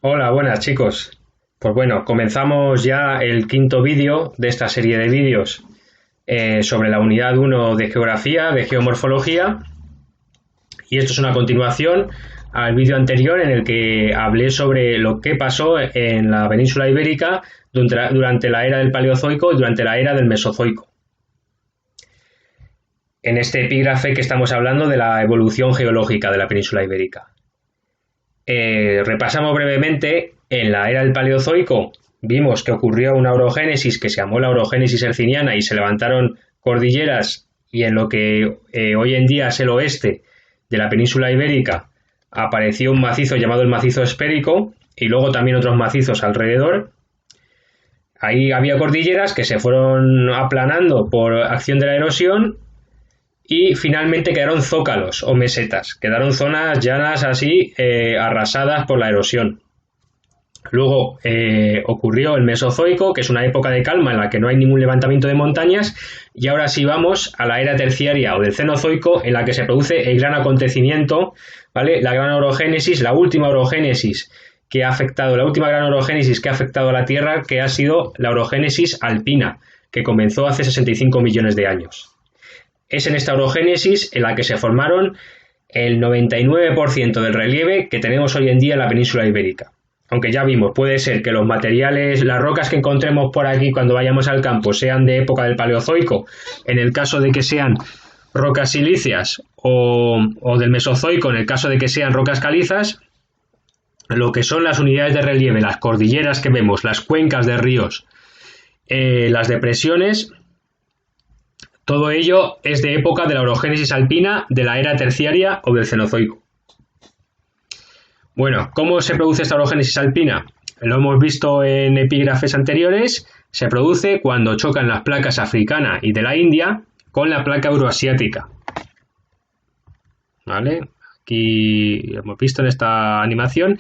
Hola, buenas chicos. Pues bueno, comenzamos ya el quinto vídeo de esta serie de vídeos sobre la unidad uno de geografía, de geomorfología. Y esto es una continuación al vídeo anterior en el que hablé sobre lo que pasó en la península ibérica durante la era del Paleozoico y durante la era del Mesozoico. En este epígrafe que estamos hablando de la evolución geológica de la península ibérica. Repasamos brevemente, en la era del Paleozoico vimos que ocurrió una orogénesis que se llamó la orogénesis herciniana y se levantaron cordilleras, y en lo que hoy en día es el oeste de la península ibérica apareció un macizo llamado el macizo espérico y luego también otros macizos alrededor. Ahí había cordilleras que se fueron aplanando por acción de la erosión y finalmente quedaron zócalos o mesetas, quedaron zonas llanas así arrasadas por la erosión. Luego ocurrió el Mesozoico, que es una época de calma en la que no hay ningún levantamiento de montañas, y ahora sí vamos a la era terciaria o del Cenozoico, en la que se produce el gran acontecimiento, ¿vale? La gran orogénesis, la última orogénesis que ha afectado, la última gran orogénesis que ha afectado a la Tierra, que ha sido la orogénesis alpina, que comenzó hace 65 millones de años. Es en esta orogénesis en la que se formaron el 99% del relieve que tenemos hoy en día en la península ibérica. Aunque ya vimos, puede ser que los materiales, las rocas que encontremos por aquí cuando vayamos al campo sean de época del Paleozoico, en el caso de que sean rocas silíceas, o del Mesozoico, en el caso de que sean rocas calizas. Lo que son las unidades de relieve, las cordilleras que vemos, las cuencas de ríos, las depresiones, todo ello es de época de la orogénesis alpina, de la era terciaria o del Cenozoico. Bueno, ¿cómo se produce esta orogénesis alpina? Lo hemos visto en epígrafes anteriores. Se produce cuando chocan las placas africana y de la India con la placa euroasiática. ¿Vale? Aquí hemos visto en esta animación,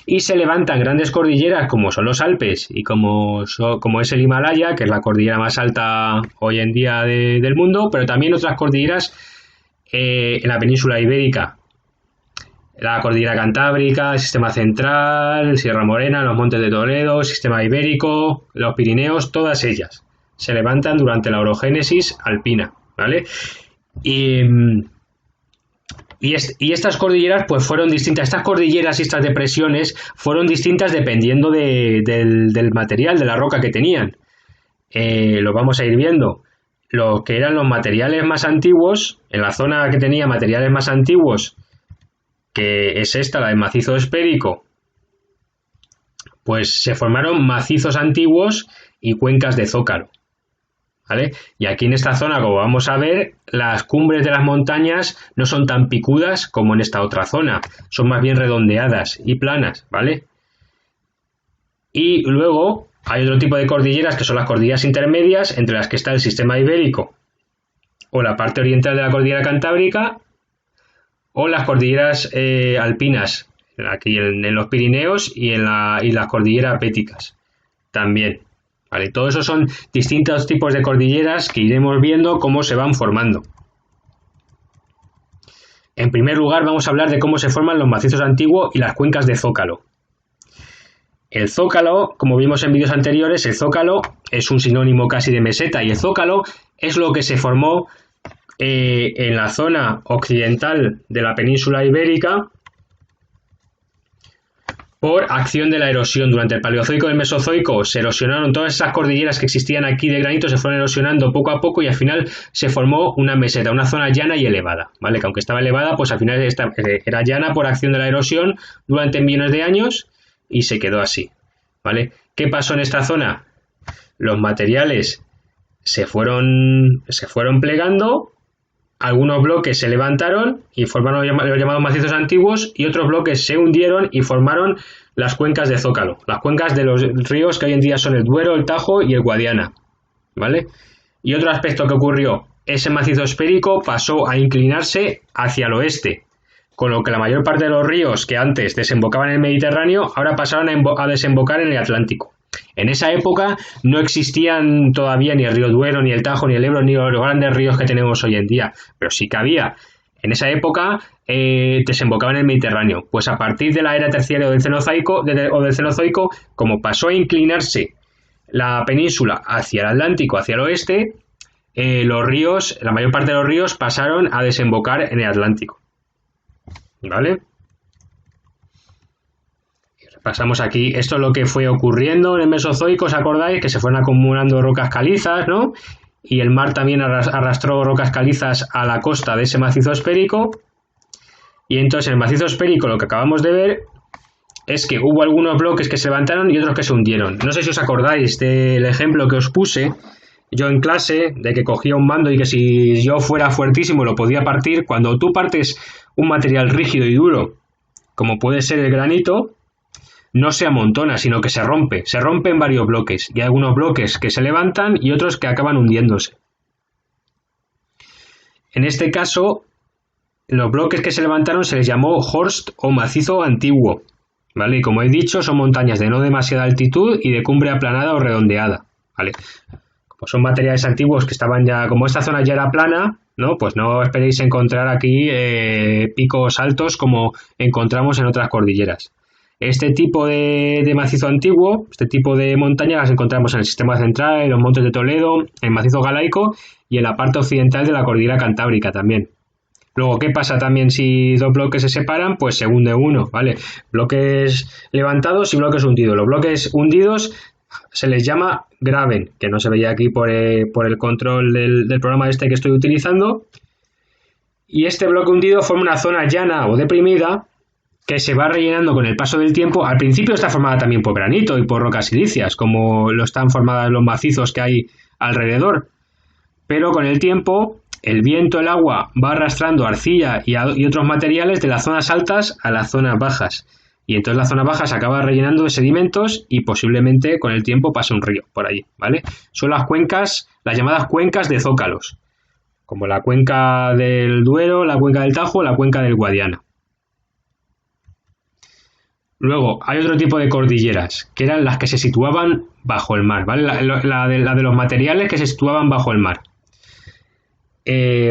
y se levantan grandes cordilleras como son los Alpes y como es el Himalaya, que es la cordillera más alta hoy en día del mundo, pero también otras cordilleras en la península ibérica, la cordillera cantábrica, el sistema central, Sierra Morena, los montes de Toledo, el sistema ibérico, los Pirineos, todas ellas se levantan durante la orogénesis alpina, ¿vale? Y estas cordilleras pues fueron distintas. Estas cordilleras y estas depresiones fueron distintas dependiendo del material, de la roca que tenían. Lo vamos a ir viendo. Lo que eran los materiales más antiguos, en la zona que tenía materiales más antiguos, que es esta, la del macizo espérico, pues se formaron macizos antiguos y cuencas de zócalo. ¿Vale? Y aquí en esta zona, como vamos a ver, las cumbres de las montañas no son tan picudas como en esta otra zona, son más bien redondeadas y planas, ¿vale? Y luego hay otro tipo de cordilleras que son las cordilleras intermedias, entre las que está el sistema ibérico o la parte oriental de la cordillera cantábrica, o las cordilleras alpinas, aquí en los Pirineos y las cordilleras béticas también. Vale, todo eso son distintos tipos de cordilleras que iremos viendo cómo se van formando. En primer lugar vamos a hablar de cómo se forman los macizos antiguos y las cuencas de zócalo. El zócalo, como vimos en vídeos anteriores, el zócalo es un sinónimo casi de meseta, y el zócalo es lo que se formó en la zona occidental de la península ibérica por acción de la erosión. Durante el Paleozoico y el Mesozoico se erosionaron todas esas cordilleras que existían aquí de granito, se fueron erosionando poco a poco y al final se formó una meseta, una zona llana y elevada, ¿vale? Que aunque estaba elevada, pues al final era llana por acción de la erosión durante millones de años y se quedó así, ¿vale? ¿Qué pasó en esta zona? Los materiales se fueron plegando. Algunos bloques se levantaron y formaron los llamados macizos antiguos, y otros bloques se hundieron y formaron las cuencas de zócalo, las cuencas de los ríos que hoy en día son el Duero, el Tajo y el Guadiana, ¿vale? Y otro aspecto que ocurrió, ese macizo esférico pasó a inclinarse hacia el oeste, con lo que la mayor parte de los ríos que antes desembocaban en el Mediterráneo ahora pasaron a desembocar en el Atlántico. En esa época no existían todavía ni el río Duero, ni el Tajo, ni el Ebro, ni los grandes ríos que tenemos hoy en día, pero sí que había En esa época desembocaba en el Mediterráneo. Pues a partir de la era terciaria o del Cenozoico, como pasó a inclinarse la península hacia el Atlántico, hacia el oeste, los ríos, la mayor parte de los ríos pasaron a desembocar en el Atlántico. ¿Vale? Pasamos aquí, esto es lo que fue ocurriendo en el Mesozoico, ¿os acordáis? Que se fueron acumulando rocas calizas, ¿no? Y el mar también arrastró rocas calizas a la costa de ese macizo esférico. Y entonces en el macizo esférico lo que acabamos de ver es que hubo algunos bloques que se levantaron y otros que se hundieron. No sé si os acordáis del ejemplo que os puse yo en clase, de que cogía un mando y que si yo fuera fuertísimo lo podía partir. Cuando tú partes un material rígido y duro, como puede ser el granito, no se amontona, sino que se rompe en varios bloques, y hay algunos bloques que se levantan y otros que acaban hundiéndose. En este caso, los bloques que se levantaron se les llamó horst o macizo antiguo, ¿vale? Y como he dicho, son montañas de no demasiada altitud y de cumbre aplanada o redondeada, ¿vale? Como son materiales antiguos que estaban ya, como esta zona ya era plana, ¿no? Pues no esperéis encontrar aquí picos altos como encontramos en otras cordilleras. Este tipo de macizo antiguo, este tipo de montañas las encontramos en el sistema central, en los montes de Toledo, en el macizo galaico y en la parte occidental de la cordillera cantábrica también. Luego, ¿qué pasa también si dos bloques se separan? Pues se hunde uno, ¿vale? Bloques levantados y bloques hundidos. Los bloques hundidos se les llama graben, que no se veía aquí por el control del programa este que estoy utilizando. Y este bloque hundido forma una zona llana o deprimida que se va rellenando con el paso del tiempo. Al principio está formada también por granito y por rocas silíceas, como lo están formadas los macizos que hay alrededor. Pero con el tiempo, el viento, el agua, va arrastrando arcilla y otros materiales de las zonas altas a las zonas bajas. Y entonces la zona baja se acaba rellenando de sedimentos y posiblemente con el tiempo pase un río por allí, ¿vale? Son las cuencas, las llamadas cuencas de zócalos, como la cuenca del Duero, la cuenca del Tajo o la cuenca del Guadiana. Luego, hay otro tipo de cordilleras, que eran las que se situaban bajo el mar, ¿vale? La de los materiales que se situaban bajo el mar.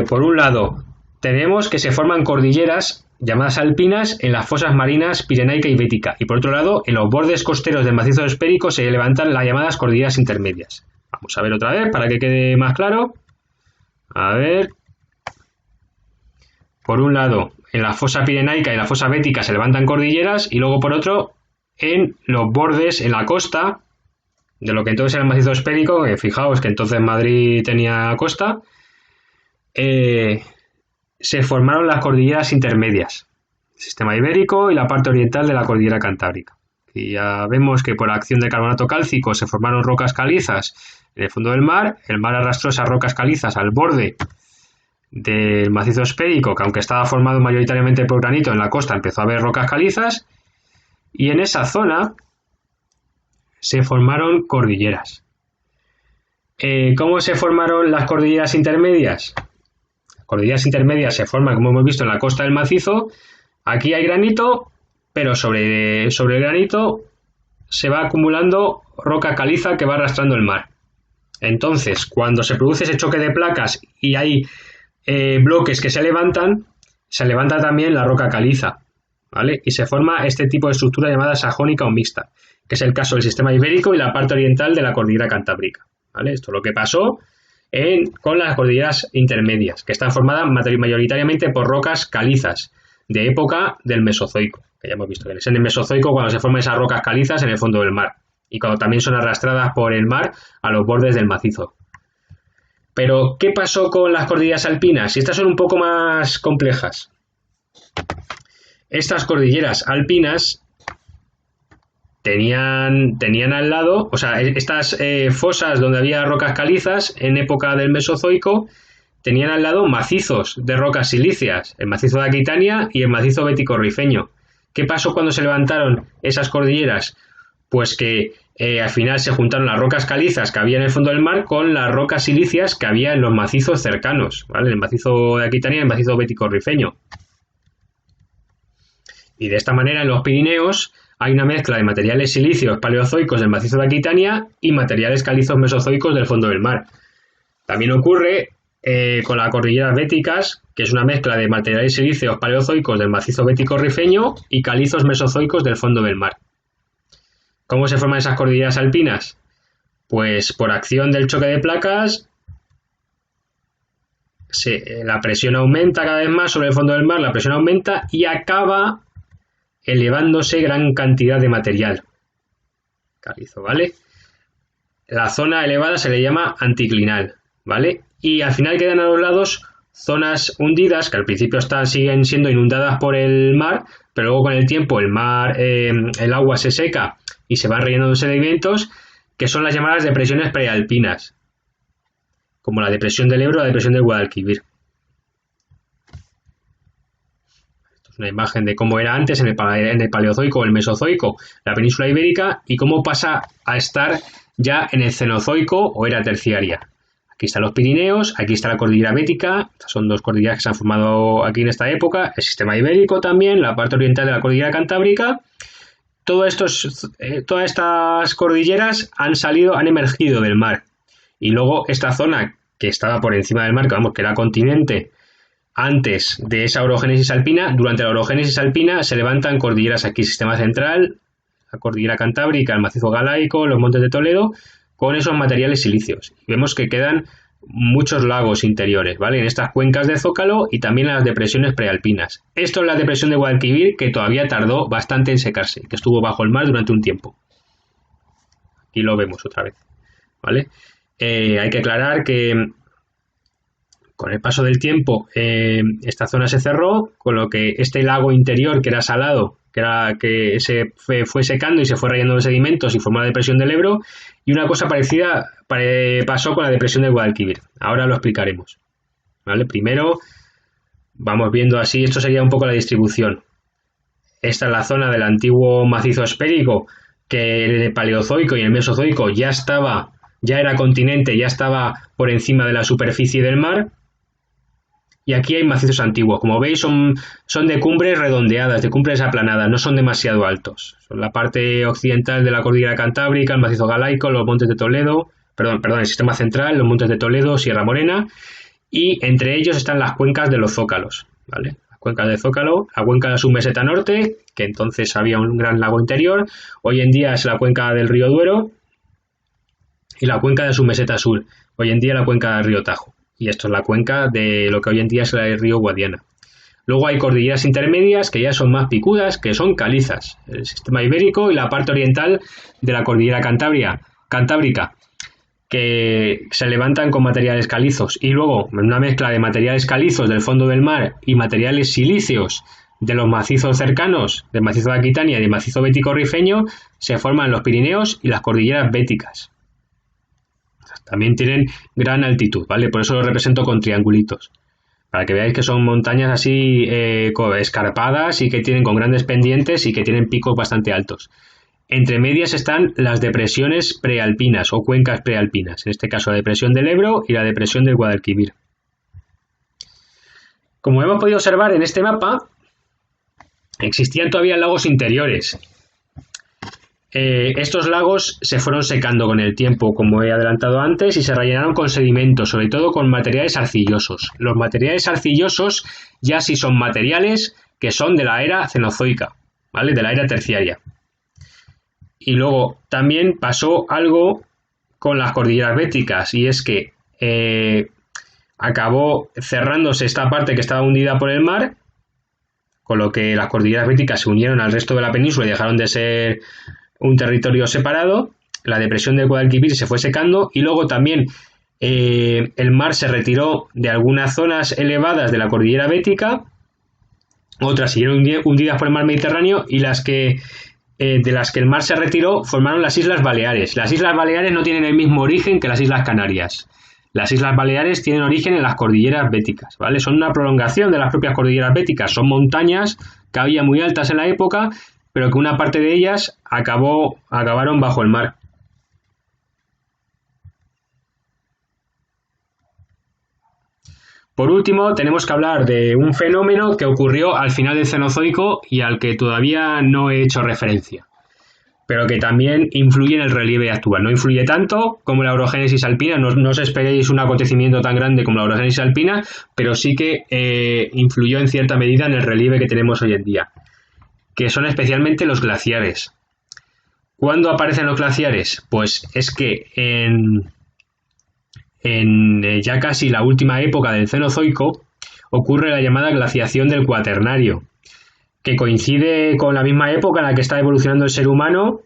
Por un lado, tenemos que se forman cordilleras llamadas alpinas en las fosas marinas pirenaica y bética. Y por otro lado, en los bordes costeros del macizo esférico se levantan las llamadas cordilleras intermedias. Vamos a ver otra vez para que quede más claro. A ver. Por un lado, en la fosa pirenaica y la fosa bética se levantan cordilleras y luego por otro, en los bordes, en la costa, de lo que entonces era el macizo esférico, fijaos que entonces Madrid tenía costa, se formaron las cordilleras intermedias, el sistema ibérico y la parte oriental de la cordillera cantábrica. Y ya vemos que por acción de carbonato cálcico se formaron rocas calizas en el fondo del mar, el mar arrastró esas rocas calizas al borde del macizo esférico, que aunque estaba formado mayoritariamente por granito, en la costa empezó a haber rocas calizas y en esa zona se formaron cordilleras. ¿Cómo se formaron las cordilleras intermedias? Las cordilleras intermedias se forman, como hemos visto, en la costa del macizo. Aquí hay granito, pero sobre el granito se va acumulando roca caliza que va arrastrando el mar. Entonces, cuando se produce ese choque de placas y hay bloques que se levanta también la roca caliza, ¿vale? Y se forma este tipo de estructura llamada sajónica o mixta, que es el caso del sistema ibérico y la parte oriental de la cordillera cantábrica, ¿vale? Esto es lo que pasó con las cordilleras intermedias, que están formadas mayoritariamente por rocas calizas de época del Mesozoico, que ya hemos visto que es en el Mesozoico cuando se forman esas rocas calizas en el fondo del mar y cuando también son arrastradas por el mar a los bordes del macizo. Pero, ¿qué pasó con las cordilleras alpinas? Y estas son un poco más complejas. Estas cordilleras alpinas tenían al lado, o sea, estas fosas donde había rocas calizas en época del Mesozoico, tenían al lado macizos de rocas silíceas, el macizo de Aquitania y el macizo bético-rifeño. ¿Qué pasó cuando se levantaron esas cordilleras? Pues que al final se juntaron las rocas calizas que había en el fondo del mar con las rocas silíceas que había en los macizos cercanos, ¿vale? El macizo de Aquitania y el macizo bético-rifeño. Y de esta manera en los Pirineos hay una mezcla de materiales silíceos paleozoicos del macizo de Aquitania y materiales calizos mesozoicos del fondo del mar. También ocurre con las cordilleras béticas, que es una mezcla de materiales silíceos paleozoicos del macizo bético rifeño y calizos mesozoicos del fondo del mar. ¿Cómo se forman esas cordilleras alpinas? Pues por acción del choque de placas, la presión aumenta cada vez más sobre el fondo del mar, la presión aumenta y acaba elevándose gran cantidad de material calizo, ¿vale? La zona elevada se le llama anticlinal, ¿vale? Y al final quedan a los lados zonas hundidas que al principio siguen siendo inundadas por el mar, pero luego con el tiempo el agua se seca y se van rellenando de sedimentos, que son las llamadas depresiones prealpinas, como la depresión del Ebro o la depresión del Guadalquivir. Esto es una imagen de cómo era antes en el Paleozoico o el Mesozoico, la península ibérica, y cómo pasa a estar ya en el Cenozoico o era terciaria. Aquí están los Pirineos, aquí está la cordillera bética, estas son dos cordilleras que se han formado aquí en esta época, el sistema ibérico también, la parte oriental de la cordillera cantábrica. Todas estas cordilleras han emergido del mar. Y luego esta zona que estaba por encima del mar, que era continente, antes de esa orogénesis alpina, durante la orogénesis alpina se levantan cordilleras aquí, sistema central, la cordillera cantábrica, el macizo galaico, los montes de Toledo, con esos materiales silíceos. Y vemos que quedan muchos lagos interiores, ¿vale? En estas cuencas de Zócalo y también en las depresiones prealpinas. Esto es la depresión de Guadalquivir, que todavía tardó bastante en secarse, que estuvo bajo el mar durante un tiempo. Aquí lo vemos otra vez, ¿vale? Hay que aclarar que con el paso del tiempo esta zona se cerró, con lo que este lago interior que era salado, que se fue secando y se fue rellenando de sedimentos y formó la depresión del Ebro, y una cosa parecida pasó con la depresión del Guadalquivir. Ahora lo explicaremos, ¿vale? Primero vamos viendo así, esto sería un poco la distribución. Esta es la zona del antiguo macizo esférico, que en el Paleozoico y en el Mesozoico ya era continente, ya estaba por encima de la superficie del mar. Y aquí hay macizos antiguos. Como veis, son de cumbres redondeadas, de cumbres aplanadas, no son demasiado altos. Son la parte occidental de la cordillera cantábrica, el macizo galaico, los montes de Toledo, perdón, el sistema central, los montes de Toledo, Sierra Morena, y entre ellos están las cuencas de los zócalos, ¿vale? Las cuencas de Zócalo, la cuenca de la submeseta norte, que entonces había un gran lago interior, hoy en día es la cuenca del río Duero, y la cuenca de la submeseta sur, hoy en día la cuenca del río Tajo. Y esto es la cuenca de lo que hoy en día es el río Guadiana. Luego hay cordilleras intermedias que ya son más picudas, que son calizas, el sistema ibérico y la parte oriental de la cordillera cantábrica, que se levantan con materiales calizos. Y luego, en una mezcla de materiales calizos del fondo del mar y materiales silíceos de los macizos cercanos, del macizo de Aquitania y del macizo bético rifeño, se forman los Pirineos y las cordilleras béticas. También tienen gran altitud, ¿vale? Por eso lo represento con triangulitos, para que veáis que son montañas así escarpadas y que tienen con grandes pendientes y que tienen picos bastante altos. Entre medias están las depresiones prealpinas o cuencas prealpinas, en este caso la depresión del Ebro y la depresión del Guadalquivir. Como hemos podido observar en este mapa, existían todavía lagos interiores. Estos lagos se fueron secando con el tiempo, como he adelantado antes, y se rellenaron con sedimentos, sobre todo con materiales arcillosos. Los materiales arcillosos ya sí son materiales que son de la era cenozoica, ¿vale? De la era terciaria. Y luego también pasó algo con las cordilleras béticas, y es que acabó cerrándose esta parte que estaba hundida por el mar, con lo que las cordilleras béticas se unieron al resto de la península y dejaron de ser un territorio separado. La depresión del Guadalquivir se fue secando y luego también el mar se retiró de algunas zonas elevadas de la cordillera bética, otras siguieron hundidas por el mar Mediterráneo, y de las que el mar se retiró formaron las Islas Baleares. Las Islas Baleares no tienen el mismo origen que las Islas Canarias. Las Islas Baleares tienen origen en las cordilleras béticas, ¿vale? Son una prolongación de las propias cordilleras béticas, son montañas que había muy altas en la época, pero que una parte de ellas acabaron bajo el mar. Por último, tenemos que hablar de un fenómeno que ocurrió al final del Cenozoico y al que todavía no he hecho referencia. pero que también influye en el relieve actual. No influye tanto como la orogénesis alpina, no os esperéis un acontecimiento tan grande como la orogénesis alpina, pero sí que influyó en cierta medida en el relieve que tenemos hoy en día, que son especialmente los glaciares. ¿Cuándo aparecen los glaciares? Pues es que en ya casi la última época del Cenozoico ocurre la llamada glaciación del Cuaternario, que coincide con la misma época en la que está evolucionando el ser humano,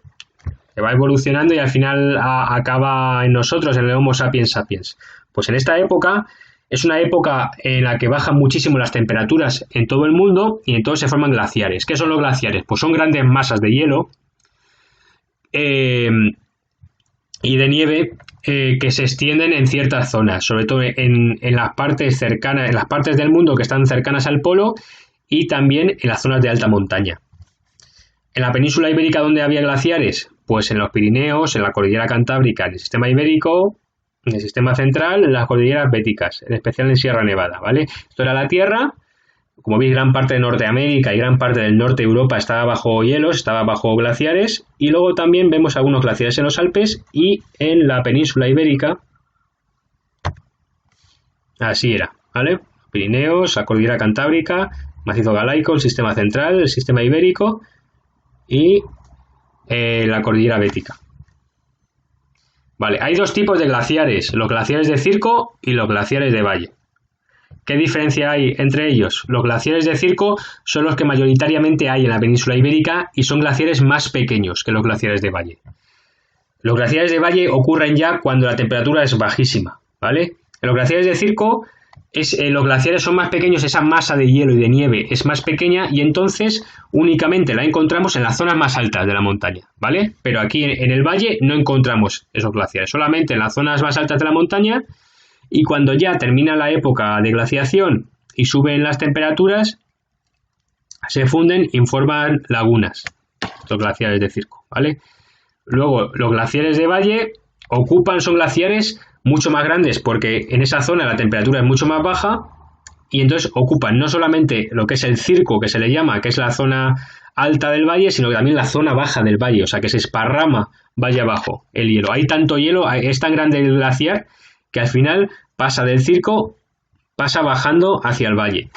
que va evolucionando y al final acaba en nosotros, en el Homo sapiens sapiens. Pues en esta época es una época en la que bajan muchísimo las temperaturas en todo el mundo y entonces se forman glaciares. ¿Qué son los glaciares? Pues son grandes masas de hielo y de nieve que se extienden en ciertas zonas, sobre todo en las partes cercanas, en las partes del mundo que están cercanas al polo y también en las zonas de alta montaña. En la península ibérica, ¿dónde había glaciares? Pues en los Pirineos, en la cordillera Cantábrica, en el sistema ibérico, en el sistema central, en las cordilleras béticas, en especial en Sierra Nevada, ¿vale? Esto era la Tierra. Como veis, gran parte de Norteamérica y gran parte del norte de Europa estaba bajo hielos, estaba bajo glaciares, y luego también vemos algunos glaciares en los Alpes y en la península ibérica. Así era, ¿vale? Pirineos, la cordillera Cantábrica, macizo galaico, el sistema central, el sistema ibérico y la cordillera bética. Vale, hay dos tipos de glaciares, los glaciares de circo y los glaciares de valle. ¿Qué diferencia hay entre ellos? Los glaciares de circo son los que mayoritariamente hay en la península ibérica y son glaciares más pequeños que los glaciares de valle. Los glaciares de valle ocurren ya cuando la temperatura es bajísima, ¿vale? En los glaciares de circo los glaciares son más pequeños, esa masa de hielo y de nieve es más pequeña y entonces únicamente la encontramos en las zonas más altas de la montaña, ¿vale? Pero aquí en el valle no encontramos esos glaciares, solamente en las zonas más altas de la montaña. Y cuando ya termina la época de glaciación y suben las temperaturas, se funden y forman lagunas, estos glaciares de circo, ¿vale? Luego, los glaciares de valle son glaciares mucho más grandes porque en esa zona la temperatura es mucho más baja y entonces ocupan no solamente lo que es el circo, que se le llama, que es la zona alta del valle, sino que también la zona baja del valle, o sea que se esparrama valle abajo el hielo. Hay tanto hielo, es tan grande el glaciar que al final pasa del circo, pasa bajando hacia el valle.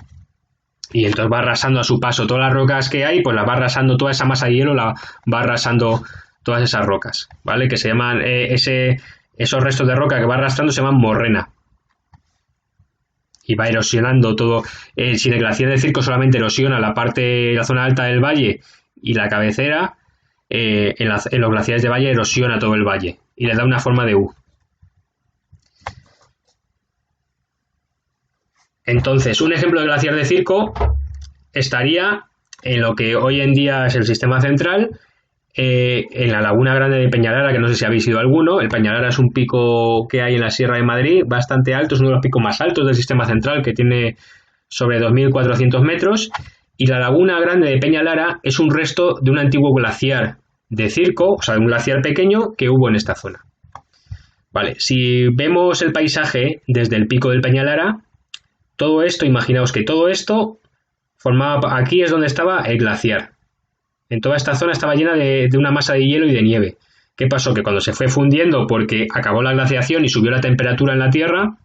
Y entonces va arrasando a su paso todas las rocas que hay, pues la va arrasando toda esa masa de hielo, la va arrasando todas esas rocas, ¿vale? Que se llaman, esos restos de roca que va arrastrando se llaman morrena. Y va erosionando todo. Si el glaciar del circo solamente erosiona la zona alta del valle y la cabecera, en los glaciares de valle erosiona todo el valle y le da una forma de U. Entonces, un ejemplo de glaciar de circo estaría en lo que hoy en día es el sistema central, en la Laguna Grande de Peñalara, que no sé si habéis ido alguno. El Peñalara es un pico que hay en la Sierra de Madrid, bastante alto, es uno de los picos más altos del sistema central, que tiene sobre 2.400 metros. Y la Laguna Grande de Peñalara es un resto de un antiguo glaciar de circo, o sea, de un glaciar pequeño que hubo en esta zona. Vale, si vemos el paisaje desde el pico del Peñalara, todo esto, imaginaos que todo esto formaba, aquí es donde estaba el glaciar. En toda esta zona estaba llena de una masa de hielo y de nieve. ¿Qué pasó? Que cuando se fue fundiendo porque acabó la glaciación y subió la temperatura en la Tierra,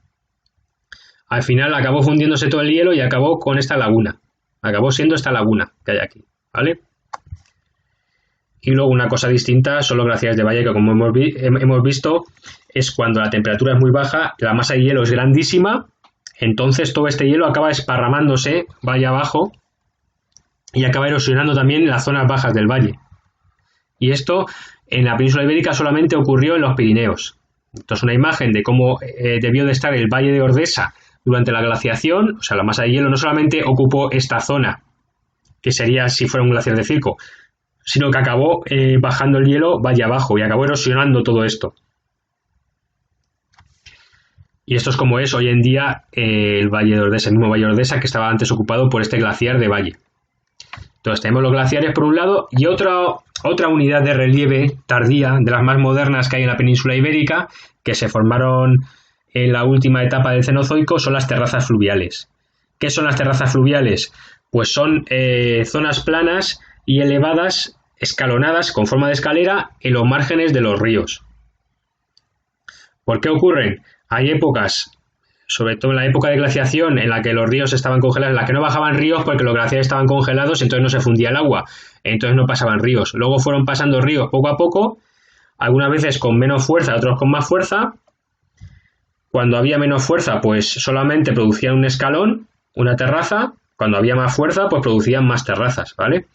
al final acabó fundiéndose todo el hielo y acabó con esta laguna. Acabó siendo esta laguna que hay aquí, ¿vale? Y luego una cosa distinta son los glaciares de valle, que como hemos visto es cuando la temperatura es muy baja, la masa de hielo es grandísima. Entonces todo este hielo acaba esparramándose valle abajo y acaba erosionando también las zonas bajas del valle. Y esto en la península ibérica solamente ocurrió en los Pirineos. Entonces una imagen de cómo debió de estar el valle de Ordesa durante la glaciación, o sea, la masa de hielo no solamente ocupó esta zona, que sería si fuera un glaciar de circo, sino que acabó bajando el hielo valle abajo y acabó erosionando todo esto. Y esto es como es hoy en día el Valle de Ordesa, el mismo Valle de Ordesa que estaba antes ocupado por este glaciar de valle. Entonces tenemos los glaciares por un lado y otra unidad de relieve tardía, de las más modernas que hay en la península ibérica, que se formaron en la última etapa del Cenozoico, son las terrazas fluviales. ¿Qué son las terrazas fluviales? Pues son zonas planas y elevadas escalonadas con forma de escalera en los márgenes de los ríos. ¿Por qué ocurren? Hay épocas, sobre todo en la época de glaciación, en la que los ríos estaban congelados, en la que no bajaban ríos porque los glaciares estaban congelados, entonces no se fundía el agua, entonces no pasaban ríos. Luego fueron pasando ríos poco a poco, algunas veces con menos fuerza, otros con más fuerza. Cuando había menos fuerza, pues solamente producían un escalón, una terraza. Cuando había más fuerza, pues producían más terrazas, ¿vale?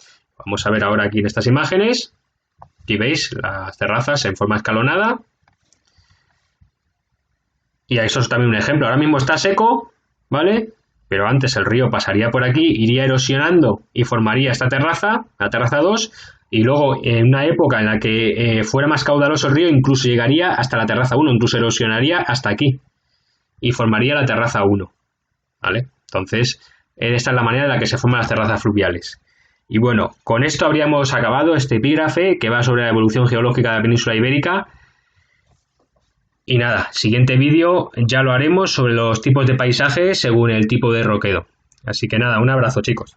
Vamos a ver ahora aquí en estas imágenes. Aquí veis las terrazas en forma escalonada. Y eso es también un ejemplo. Ahora mismo está seco, ¿vale? Pero antes el río pasaría por aquí, iría erosionando y formaría esta terraza, la terraza 2, y luego en una época en la que fuera más caudaloso el río, incluso llegaría hasta la terraza 1, incluso erosionaría hasta aquí y formaría la terraza 1, ¿vale? Entonces, esta es la manera en la que se forman las terrazas fluviales. Y bueno, con esto habríamos acabado este epígrafe que va sobre la evolución geológica de la península ibérica. Y nada, siguiente vídeo ya lo haremos sobre los tipos de paisajes según el tipo de roquedo. Así que nada, un abrazo, chicos.